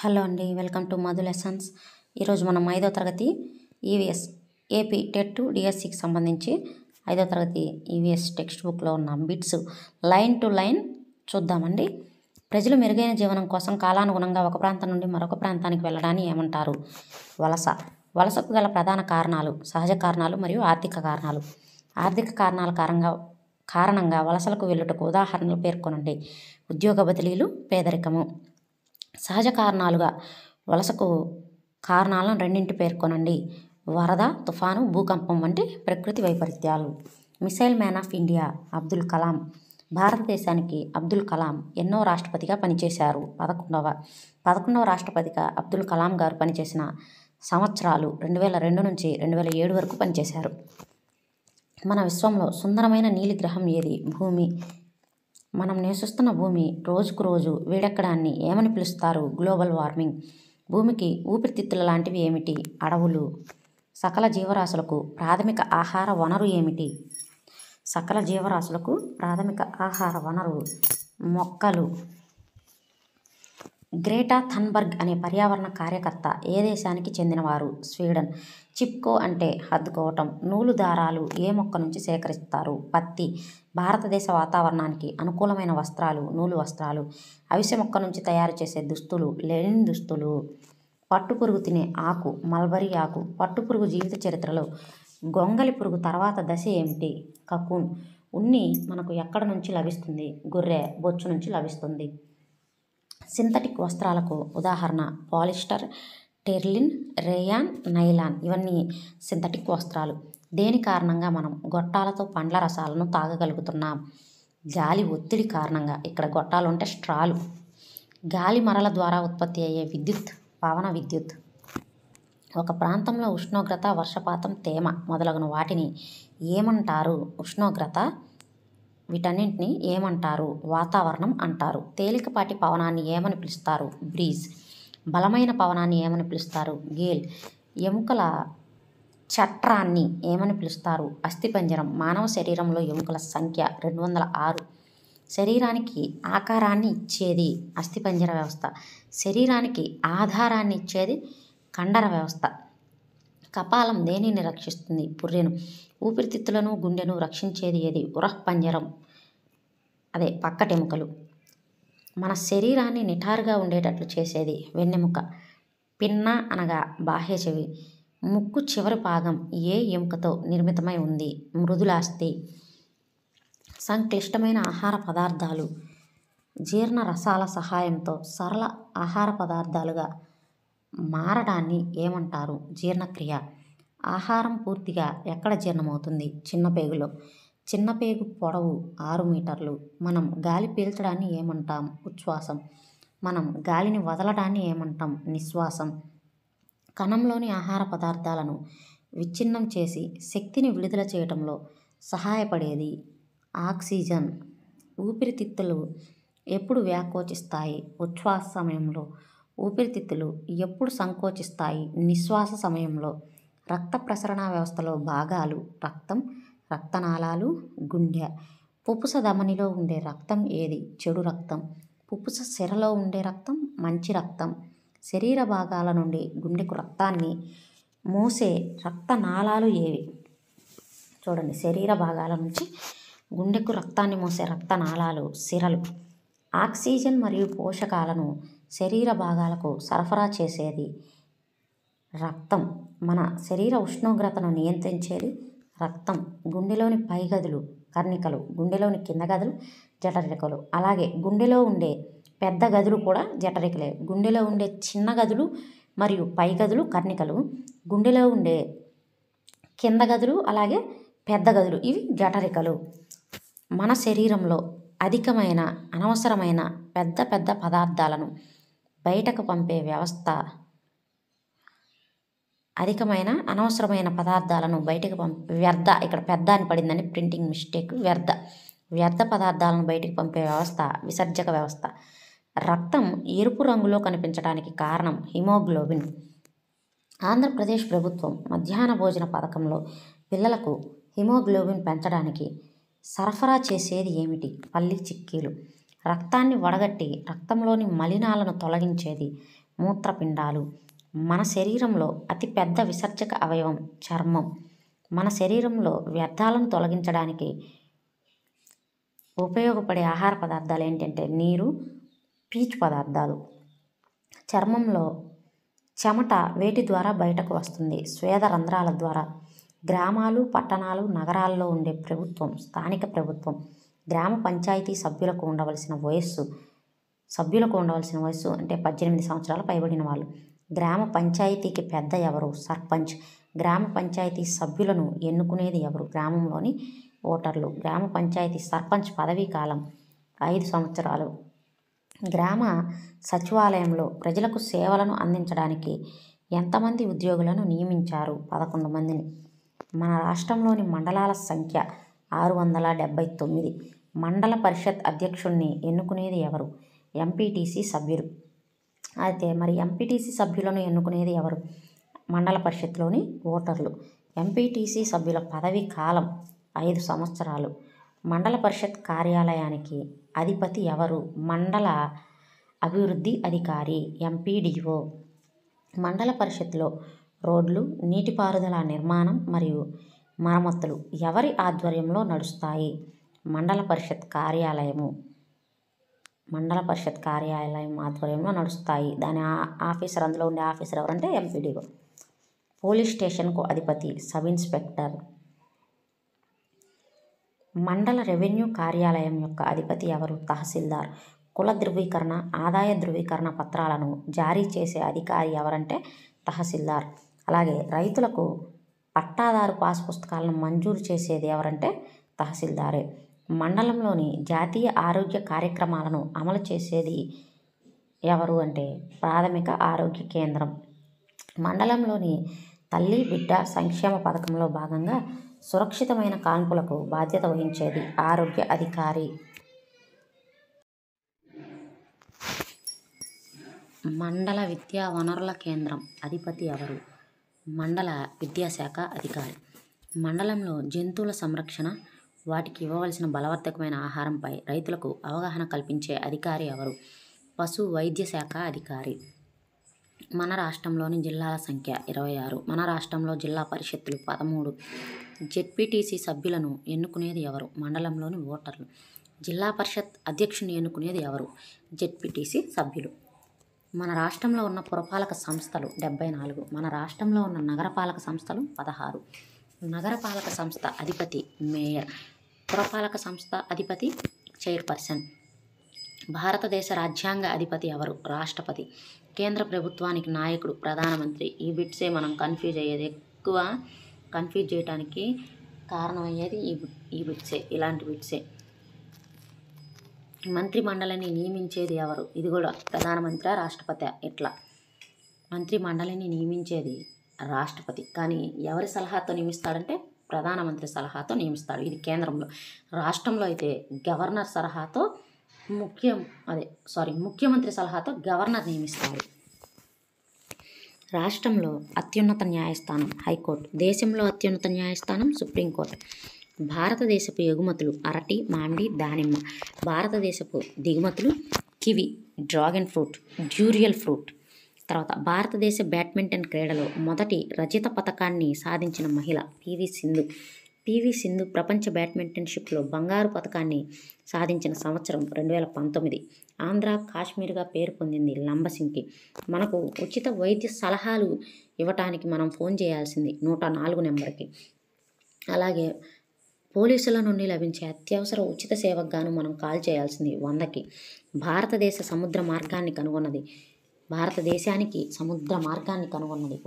Hello అండి, welcome to Madhu lessons. ఈరోజు మనం 5వ తరగతి ఈవీఎస్ ఏపీ టెట్ డిఎస్సికి సంబంధించి 5వ తరగతి ఈవీఎస్ టెక్స్ట్ బుక్లో ఉన్న బిట్స్ లైన్ టు లైన్ చూద్దామండి. ప్రజలు మెరుగైన జీవనం కోసం కాలానుగుణంగా ఒక ప్రాంతం నుండి మరొక ప్రాంతానికి వెళ్ళడాన్ని ఏమంటారు? వలస. వలసకు గల ప్రధాన కారణాలు సహజ కారణాలు మరియు ఆర్థిక కారణాలు. ఆర్థిక కారణాల కారణంగా వలసలకు వెళ్ళుటకు ఉదాహరణలు పేర్కొనండి. ఉద్యోగ బదిలీలు, పేదరికము. సహజ కారణాలుగా వలసకు కారణాలను రెండింటి పేర్కొనండి. వరద, తుఫాను, భూకంపం వంటి ప్రకృతి వైపరీత్యాలు. Missile man of India Abdul Kalam. భారతదేశానికి అబ్దుల్ కలాం ఎన్నో రాష్ట్రపతిగా పనిచేశారు? 11వ రాష్ట్రపతిగా అబ్దుల్ కలాం గారు పనిచేసిన సంవత్సరాలు 2002 నుంచి 2007 వరకు పనిచేశారు. మన విశ్వంలో సుందరమైన నీలి గ్రహం ఏది? భూమి. మనం నివసిస్తున్న భూమి రోజుకు రోజు వేడెక్కడాన్ని ఏమని పిలుస్తారు? Global warming. భూమికి ఊపిరితిత్తుల లాంటివి ఏమిటి? అడవులు. సకల జీవరాశులకు ప్రాథమిక ఆహార వనరు ఏమిటి? సకల జీవరాశులకు ప్రాథమిక ఆహార వనరు మొక్కలు. గ్రేటా థన్బర్గ్ అనే పర్యావరణ కార్యకర్త ఏ దేశానికి చెందినవారు? స్వీడన్. చిప్కో అంటే హద్దుకోవటం. నూలు దారాలు ఏ మొక్క నుంచి సేకరిస్తారు? పత్తి. భారతదేశ వాతావరణానికి అనుకూలమైన వస్త్రాలు నూలు వస్త్రాలు. అవిసె మొక్క నుంచి తయారు చేసే దుస్తులు లెనిన్ దుస్తులు. పట్టుపురుగు తినే ఆకు మల్బరీ ఆకు. పట్టుపురుగు జీవిత చరిత్రలో గొంగలి పురుగు తర్వాత దశ ఏమిటి? కకూన్. ఉన్ని మనకు ఎక్కడ నుంచి లభిస్తుంది? గొర్రె బొచ్చు నుంచి లభిస్తుంది. సింథటిక్ వస్త్రాలకు ఉదాహరణ పాలిస్టర్, టెర్లిన్, రేయాన్, నైలాన్. ఇవన్నీ సింథటిక్ వస్త్రాలు. దేని కారణంగా మనం గొట్టాలతో పండ్ల రసాలను తాగగలుగుతున్నాం? గాలి ఒత్తిడి కారణంగా. ఇక్కడ గొట్టాలు అంటే స్ట్రాలు. గాలి మరల ద్వారా ఉత్పత్తి అయ్యే విద్యుత్ పవన విద్యుత్. ఒక ప్రాంతంలో ఉష్ణోగ్రత, వర్షపాతం, తేమ మొదలగున వాటిని ఏమంటారు? ఉష్ణోగ్రత. వీటన్నింటినీ ఏమంటారు? వాతావరణం అంటారు. తేలికపాటి పవనాన్ని ఏమని పిలుస్తారు? బ్రీజ్. బలమైన పవనాన్ని ఏమని పిలుస్తారు? గేల్. ఎముకల చట్రాన్ని ఏమని పిలుస్తారు? అస్థిపంజరం. మానవ శరీరంలో ఎముకల సంఖ్య 206. శరీరానికి ఆకారాన్ని ఇచ్చేది అస్థిపంజర వ్యవస్థ. శరీరానికి ఆధారాన్ని ఇచ్చేది కండర వ్యవస్థ. కపాలం దేనిని రక్షిస్తుంది? పుర్రెను. ఊపిరితిత్తులను, గుండెను రక్షించేది ఏది? ఉరఃపంజరం, అదే పక్కటెముకలు. మన శరీరాన్ని నిటారుగా ఉండేటట్లు చేసేది వెన్నెముక. పిన్న అనగా బాహ్య చెవి. ముక్కు చివరి భాగం ఏ ఎముకతో నిర్మితమై ఉంది? మృదులాస్థి. సంక్లిష్టమైన ఆహార పదార్థాలు జీర్ణ రసాల సహాయంతో సరళ ఆహార పదార్థాలుగా మారడాన్ని ఏమంటారు? జీర్ణక్రియ. ఆహారం పూర్తిగా ఎక్కడ జీర్ణమవుతుంది? చిన్నపేగులో. చిన్నపేగు పొడవు 6 మీటర్లు. మనం గాలి పీల్చడాన్ని ఏమంటాం? ఉచ్ఛ్వాసం. మనం గాలిని వదలడాన్ని ఏమంటాం? నిశ్వాసం. కణంలోని ఆహార పదార్థాలను విచ్ఛిన్నం చేసి శక్తిని విడుదల చేయటంలో సహాయపడేది ఆక్సిజన్. ఊపిరితిత్తులు ఎప్పుడు వ్యాకోచిస్తాయి? ఉచ్ఛ్వాస సమయంలో. ఊపిరితిత్తులు ఎప్పుడు సంకోచిస్తాయి? నిశ్వాస సమయంలో. రక్త ప్రసరణ వ్యవస్థలో భాగాలు రక్తం, రక్తనాళాలు, గుండె. పుప్పుస ధమనిలో ఉండే రక్తం ఏది? చెడు రక్తం. పుప్పుస సిరలో ఉండే రక్తం మంచి రక్తం. శరీర భాగాల నుండి గుండెకు రక్తాన్ని మోసే రక్తనాళాలు ఏవి? చూడండి, శరీర భాగాల నుంచి గుండెకు రక్తాన్ని మోసే రక్తనాళాలు సిరలు. ఆక్సిజన్ మరియు పోషకాలను శరీర భాగాలకు సరఫరా చేసేది రక్తం. మన శరీర ఉష్ణోగ్రతను నియంత్రించేది రక్తం. గుండెలోని పై గదులు కర్ణికలు, గుండెలోని కింద గదులు జఠరికలు. అలాగే గుండెలో ఉండే పెద్ద గదులు కూడా జఠరికలే. గుండెలో ఉండే చిన్న గదులు మరియు పై గదులు కర్ణికలు. గుండెలో ఉండే కింద గదులు అలాగే పెద్ద గదులు ఇవి జఠరికలు. మన శరీరంలో అధికమైన అనవసరమైన పెద్ద పెద్ద పదార్థాలను బయటకు పంపే వ్యవస్థ అనవసరమైన పదార్థాలను బయటకు వ్యర్థ. ఇక్కడ పెద్ద అని పడిందని ప్రింటింగ్ మిస్టేక్. వ్యర్థ పదార్థాలను బయటకు పంపే వ్యవస్థ విసర్జక వ్యవస్థ. రక్తం ఎరుపు రంగులో కనిపించడానికి కారణం హిమోగ్లోబిన్. ఆంధ్రప్రదేశ్ ప్రభుత్వం మధ్యాహ్న భోజన పథకంలో పిల్లలకు హిమోగ్లోబిన్ పెంచడానికి సరఫరా చేసేది ఏమిటి? పల్లి చిక్కీలు. రక్తాన్ని వడగట్టి రక్తంలోని మలినాలను తొలగించేది మూత్రపిండాలు. మన శరీరంలో అతిపెద్ద విసర్జక అవయవం చర్మం. మన శరీరంలో వ్యర్థాలను తొలగించడానికి ఉపయోగపడే ఆహార పదార్థాలు ఏంటంటే నీరు, పీచు పదార్థాలు. చర్మంలో చెమట వేటి ద్వారా బయటకు వస్తుంది? స్వేద రంధ్రాల ద్వారా. గ్రామాలు, పట్టణాలు, నగరాల్లో ఉండే ప్రభుత్వం, స్థానిక ప్రభుత్వం. గ్రామ పంచాయతీ సభ్యులకు ఉండవలసిన వయస్సు అంటే 18 సంవత్సరాలు పైబడిన వాళ్ళు. గ్రామ పంచాయతీకి పెద్ద ఎవరు? సర్పంచ్. గ్రామ పంచాయతీ సభ్యులను ఎన్నుకునేది ఎవరు? గ్రామంలోని ఓటర్లు. గ్రామ పంచాయతీ సర్పంచ్ పదవీ కాలం 5 సంవత్సరాలు. గ్రామ సచివాలయంలో ప్రజలకు సేవలను అందించడానికి ఎంతమంది ఉద్యోగులను నియమించారు? 11 మందిని. మన రాష్ట్రంలోని మండలాల సంఖ్య 679. మండల పరిషత్ అధ్యక్షుడిని ఎన్నుకునేది ఎవరు? ఎంపీటీసీ సభ్యులు. అయితే మరి ఎంపీటీసీ సభ్యులను ఎన్నుకునేది ఎవరు? మండల పరిషత్లోని ఓటర్లు. ఎంపీటీసీ సభ్యుల పదవీ కాలం 5 సంవత్సరాలు. మండల పరిషత్ కార్యాలయానికి అధిపతి ఎవరు? మండల అభివృద్ధి అధికారి, ఎంపీడీఓ. మండల పరిషత్లో రోడ్లు, నీటిపారుదల నిర్మాణం మరియు మరమ్మతులు ఎవరి ఆధ్వర్యంలో నడుస్తాయి? మండల పరిషత్ కార్యాలయం ఆధ్వర్యంలో నడుస్తాయి. దాని అందులో ఉండే ఆఫీసర్ ఎవరంటే ఎంపీడీఓ. పోలీస్ స్టేషన్కు అధిపతి సబ్ ఇన్స్పెక్టర్. మండల రెవెన్యూ కార్యాలయం యొక్క అధిపతి ఎవరు? తహసీల్దార్. కుల ధృవీకరణ, ఆదాయ ధృవీకరణ పత్రాలను జారీ చేసే అధికారి ఎవరంటే తహసీల్దార్. అలాగే రైతులకు పట్టాదారు పాస్ పుస్తకాలను మంజూరు చేసేది ఎవరంటే తహసీల్దారే. మండలంలోని జాతీయ ఆరోగ్య కార్యక్రమాలను అమలు చేసేది ఎవరు అంటే ప్రాథమిక ఆరోగ్య కేంద్రం. మండలంలోని తల్లి బిడ్డ సంక్షేమ పథకంలో భాగంగా సురక్షితమైన కాన్పులకు బాధ్యత వహించేది ఆరోగ్య అధికారి. మండల విద్యా వనరుల కేంద్రం అధిపతి ఎవరు? మండల విద్యాశాఖ అధికారి. మండలంలో జంతువుల సంరక్షణ, వాటికి ఇవ్వవలసిన బలవర్ధకమైన ఆహారంపై రైతులకు అవగాహన కల్పించే అధికారి ఎవరు? పశు వైద్య శాఖ అధికారి. మన రాష్ట్రంలోని జిల్లాల సంఖ్య 26. మన రాష్ట్రంలో జిల్లా పరిషత్తులు 13. జెడ్పీటీసీ సభ్యులను ఎన్నుకునేది ఎవరు? మండలంలోని ఓటర్లు. జిల్లా పరిషత్ అధ్యక్షుని ఎన్నుకునేది ఎవరు? జెడ్పీటీసీ సభ్యులు. మన రాష్ట్రంలో ఉన్న పురపాలక సంస్థలు 74. మన రాష్ట్రంలో ఉన్న నగరపాలక సంస్థలు 16. నగరపాలక సంస్థ అధిపతి మేయర్. పురపాలక సంస్థ అధిపతి చైర్పర్సన్. భారతదేశ రాజ్యాంగ అధిపతి ఎవరు? రాష్ట్రపతి. కేంద్ర ప్రభుత్వానికి నాయకుడు ప్రధానమంత్రి. ఈ బిట్సే మనం కన్ఫ్యూజ్ అయ్యేది, ఎక్కువ కన్ఫ్యూజ్ చేయడానికి కారణమయ్యేది ఈ బిట్సే, ఇలాంటి బిట్సే. మంత్రి మండలిని నియమించేది ఎవరు? ఇది కూడా ప్రధానమంత్రి, రాష్ట్రపతి. ఇట్లా మంత్రి మండలిని నియమించేది రాష్ట్రపతి, కానీ ఎవరి సలహాతో నియమిస్తాడంటే ప్రధానమంత్రి సలహాతో నియమిస్తాడు. ఇది కేంద్రంలో. రాష్ట్రంలో అయితే గవర్నర్ సలహాతో ముఖ్యమంత్రి సలహాతో గవర్నర్ నియమిస్తాడు. రాష్ట్రంలో అత్యున్నత న్యాయస్థానం హైకోర్టు. దేశంలో అత్యున్నత న్యాయస్థానం సుప్రీంకోర్టు. భారతదేశపు ఎగుమతులు అరటి, మామిడి, దానిమ్మ. భారతదేశపు దిగుమతులు కివి, డ్రాగన్ ఫ్రూట్, డ్యూరియల్ ఫ్రూట్. తర్వాత భారతదేశ బ్యాడ్మింటన్ క్రీడలో మొదటి రజత పతకాన్ని సాధించిన మహిళ పివి సింధు ప్రపంచ బ్యాడ్మింటన్షిప్లో బంగారు పతకాన్ని సాధించిన సంవత్సరం 2019. ఆంధ్ర, కాశ్మీర్గా పేరు పొందింది లంబసింగి. మనకు ఉచిత వైద్య సలహాలు ఇవ్వటానికి మనం ఫోన్ చేయాల్సింది 104 నెంబర్కి. అలాగే పోలీసుల నుండి లభించే అత్యవసర ఉచిత సేవకు గాను మనం కాల్ చేయాల్సింది 100కి. భారతదేశానికి సముద్ర మార్గాన్ని కనుగొన్నది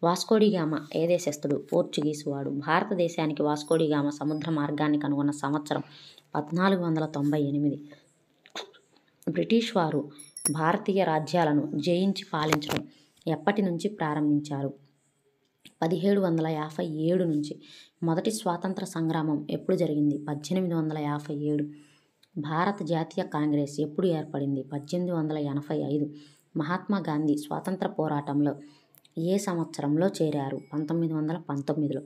వాస్కోడిగామా ఏ దేశస్థుడు? పోర్చుగీసు వాడు. భారతదేశానికి వాస్కోడిగామా సముద్ర మార్గాన్ని కనుగొన్న సంవత్సరం 1498. బ్రిటిష్ వారు భారతీయ రాజ్యాలను జయించి పాలించడం ఎప్పటి నుంచి ప్రారంభించారు? 1757 నుంచి. మొదటి స్వాతంత్ర సంగ్రామం ఎప్పుడు జరిగింది? 1857. భారత జాతీయ కాంగ్రెస్ ఎప్పుడు ఏర్పడింది? 1885. మహాత్మా గాంధీ స్వాతంత్ర పోరాటంలో ఏ సంవత్సరంలో చేరారు? 1919లో.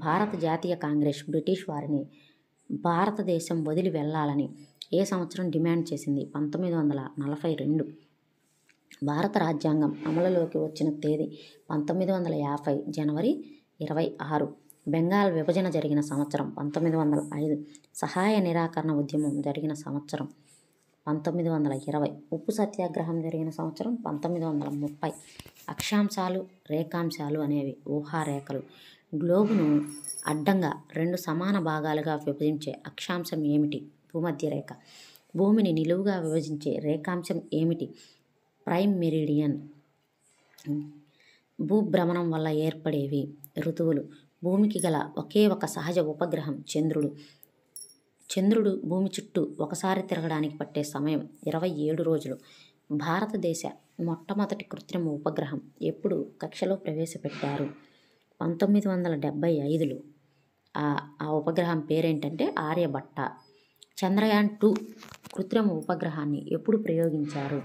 భారత జాతీయ కాంగ్రెస్ బ్రిటిష్ వారిని భారతదేశం వదిలి వెళ్ళాలని ఏ సంవత్సరం డిమాండ్ చేసింది? 1942. భారత రాజ్యాంగం అమలులోకి వచ్చిన తేదీ 1950 జనవరి 26. బెంగాల్ విభజన జరిగిన సంవత్సరం 1905. సహాయ నిరాకరణ ఉద్యమం జరిగిన సంవత్సరం 1920. ఉప్పు సత్యాగ్రహం జరిగిన సంవత్సరం 1930. అక్షాంశాలు రేఖాంశాలు అనేవి ఊహారేఖలు. గ్లోబును అడ్డంగా 2 సమాన భాగాలుగా విభజించే అక్షాంశం ఏమిటి? భూమధ్య రేఖ. భూమిని నిలువుగా విభజించే రేఖాంశం ఏమిటి? Prime meridian. భూభ్రమణం వల్ల ఏర్పడేవి ఋతువులు. భూమికి గల ఒకే ఒక సహజ ఉపగ్రహం చంద్రుడు. చంద్రుడు భూమి చుట్టూ ఒకసారి తిరగడానికి పట్టే సమయం 27 రోజులు. భారతదేశ మొట్టమొదటి కృత్రిమ ఉపగ్రహం ఎప్పుడు కక్షలో ప్రవేశపెట్టారు? 1975లో. ఆ ఉపగ్రహం పేరేంటంటే ఆర్యభట్ట. చంద్రయాన్ 2 కృత్రిమ ఉపగ్రహాన్ని ఎప్పుడు ప్రయోగించారు?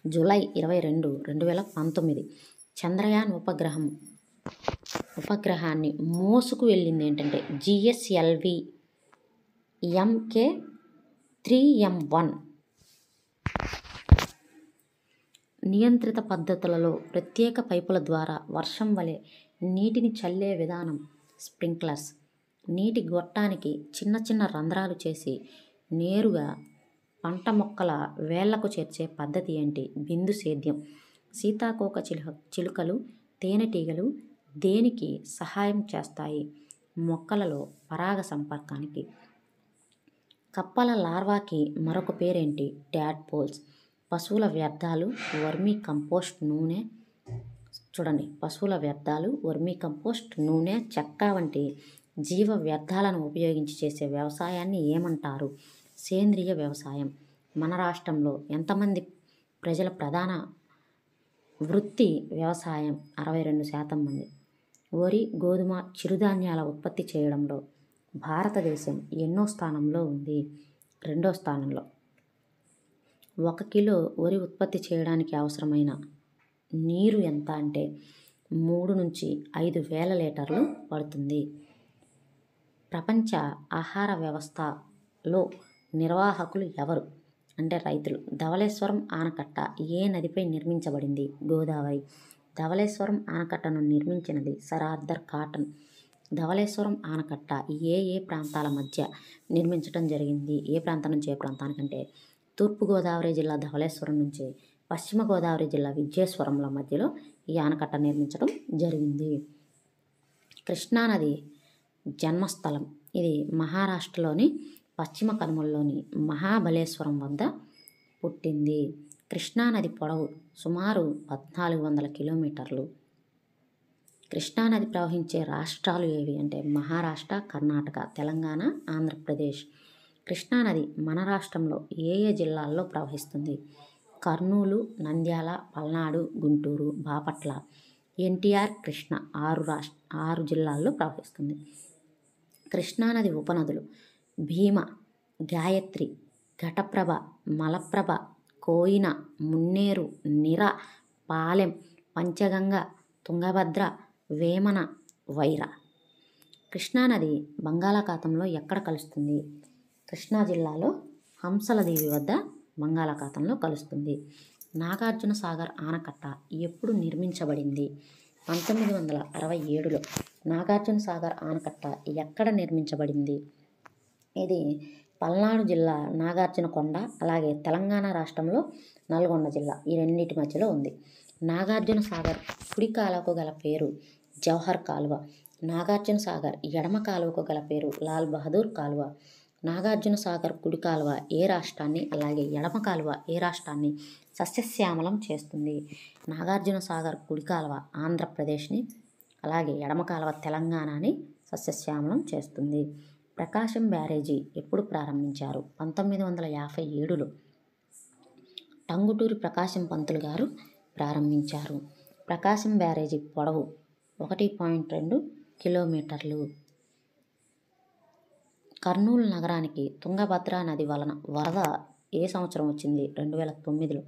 జూలై 22, 2019. చంద్రయాన్ ఉపగ్రహాన్ని మోసుకు వెళ్ళింది ఏంటంటే GSLV MK3M1. నియంత్రిత పద్ధతులలో ప్రత్యేక పైపుల ద్వారా వర్షం వలె నీటిని చల్లే విధానం స్ప్రింక్లర్స్. నీటి గొట్టానికి చిన్న చిన్న రంధ్రాలు చేసి నేరుగా పంట మొక్కల వేళ్లకు చేర్చే పద్ధతి ఏంటి? బిందు సేద్యం. సీతాకోక చిలుకలు తేనెటీగలు దేనికి సహాయం చేస్తాయి? మొక్కలలో పరాగ సంపర్కానికి. కప్పల లార్వాకి మరొక పేరేంటి? ట్యాడ్పోల్స్. పశువుల వ్యర్థాలు వర్మీ కంపోస్ట్ నూనె. చూడండి, పశువుల వ్యర్థాలు వర్మీ కంపోస్ట్ నూనె చెక్క వంటి జీవ వ్యర్థాలను ఉపయోగించి చేసే వ్యవసాయాన్ని ఏమంటారు? సేంద్రియ వ్యవసాయం. మన రాష్ట్రంలో ఎంతమంది ప్రజల ప్రధాన వృత్తి వ్యవసాయం? 62% మంది. వరి గోధుమ చిరుధాన్యాల ఉత్పత్తి చేయడంలో భారతదేశం ఎన్నో స్థానంలో ఉంది? 2వ స్థానంలో. 1 కిలో వరి ఉత్పత్తి చేయడానికి అవసరమైన నీరు ఎంత అంటే 3 నుంచి 5 వేల లీటర్లు పడుతుంది. ప్రపంచ ఆహార వ్యవస్థలో నిర్వాహకులు ఎవరు అంటే రైతులు. ధవళేశ్వరం ఆనకట్ట ఏ నదిపై నిర్మించబడింది? గోదావరి. ధవళేశ్వరం ఆనకట్టను నిర్మించినది సర్ ఆర్థర్ కాటన్. ధవళేశ్వరం ఆనకట్ట ఏ ప్రాంతాల మధ్య నిర్మించడం జరిగింది? ఏ ప్రాంతం నుంచి ఏ ప్రాంతానికంటే తూర్పుగోదావరి జిల్లా ధవళేశ్వరం నుంచి పశ్చిమ గోదావరి జిల్లా విజయేశ్వరంల మధ్యలో ఈ ఆనకట్ట నిర్మించడం జరిగింది. కృష్ణానది జన్మస్థలం. ఇది మహారాష్ట్రలోని పశ్చిమ కనుమల్లోని మహాబలేశ్వరం వద్ద పుట్టింది. కృష్ణానది పొడవు సుమారు 1400 కిలోమీటర్లు. కృష్ణానది ప్రవహించే రాష్ట్రాలు ఏవి అంటే మహారాష్ట్ర, కర్ణాటక, తెలంగాణ, ఆంధ్రప్రదేశ్. కృష్ణానది మన రాష్ట్రంలో ఏ జిల్లాల్లో ప్రవహిస్తుంది? కర్నూలు, నంద్యాల, పల్నాడు, గుంటూరు, బాపట్ల. ఎన్టీఆర్, కృష్ణ 6 జిల్లాల్లో ప్రవహిస్తుంది. కృష్ణానది ఉపనదులు భీమ, గాయత్రి, ఘటప్రభ, మలప్రభ, కోయిన, మున్నేరు, నిర, పాలెం, పంచగంగ, తుంగభద్ర, వేమన, వైర. కృష్ణానది బంగాళాఖాతంలో ఎక్కడ కలుస్తుంది? కృష్ణా జిల్లాలో హంసలదేవి వద్ద బంగాళాఖాతంలో కలుస్తుంది. నాగార్జున సాగర్ ఆనకట్ట ఎప్పుడు నిర్మించబడింది? 1967లో. నాగార్జున సాగర్ ఆనకట్ట ఎక్కడ నిర్మించబడింది? ఇది పల్నాడు జిల్లా నాగార్జునకొండ, అలాగే తెలంగాణ రాష్ట్రంలో నల్గొండ జిల్లా, ఈ రెండింటి మధ్యలో ఉంది. నాగార్జున సాగర్ కుడి కాలువకు గల పేరు జవహర్ కాలువ. నాగార్జున సాగర్ ఎడమ కాలువకు గల పేరు లాల్ బహదూర్ కాలువ. నాగార్జున సాగర్ కుడి కాలువ ఏ రాష్ట్రాన్ని, అలాగే ఎడమ కాలువ ఏ రాష్ట్రాన్ని సస్యశ్యామలం చేస్తుంది? నాగార్జున సాగర్ కుడి కాలువ ఆంధ్రప్రదేశ్ని, అలాగే ఎడమ కాలువ తెలంగాణని సస్యశ్యామలం చేస్తుంది. ప్రకాశం బ్యారేజీ ఎప్పుడు ప్రారంభించారు? 1957లో. టంగుటూరి ప్రకాశం పంతులు గారు ప్రారంభించారు. ప్రకాశం బ్యారేజీ పొడవు 1.2 కిలోమీటర్లు. కర్నూలు నగరానికి తుంగభద్ర నది వలన వరద ఏ సంవత్సరం వచ్చింది? 2009లో.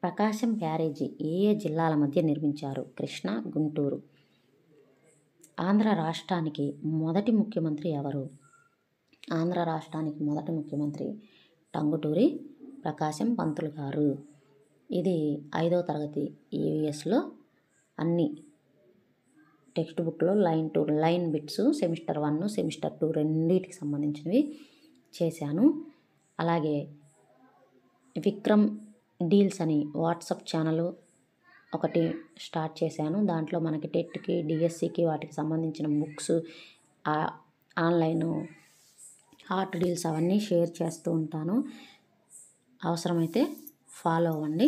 ప్రకాశం బ్యారేజీ ఏ జిల్లాల మధ్య నిర్మించారు? కృష్ణా, గుంటూరు. ఆంధ్ర రాష్ట్రానికి మొదటి ముఖ్యమంత్రి ఎవరు? ఆంధ్ర రాష్ట్రానికి మొదటి ముఖ్యమంత్రి టంగుటూరి ప్రకాశం పంతులు గారు. ఇది 5వ తరగతి ఈవీఎస్లో అన్ని టెక్స్ట్ బుక్లో line to line bits semester 1 semester 2 రెండింటికి సంబంధించినవి చేశాను. అలాగే విక్రమ్ డీల్స్ అని వాట్సాప్ ఛానల్ ఒకటి స్టార్ట్ చేశాను. దాంట్లో మనకి టెట్కి డిఎస్సికి వాటికి సంబంధించిన బుక్స్ ఆన్లైన్ ఆర్ట్ డీల్స్ అవన్నీ షేర్ చేస్తూ ఉంటాను. అవసరమైతే ఫాలో అవ్వండి.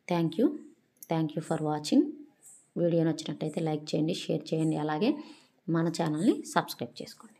Thank you for watching. Video నచ్చినట్టయితే లైక్ చేయండి, షేర్ చేయండి, అలాగే మన ఛానల్ని సబ్స్క్రైబ్ చేసుకోండి.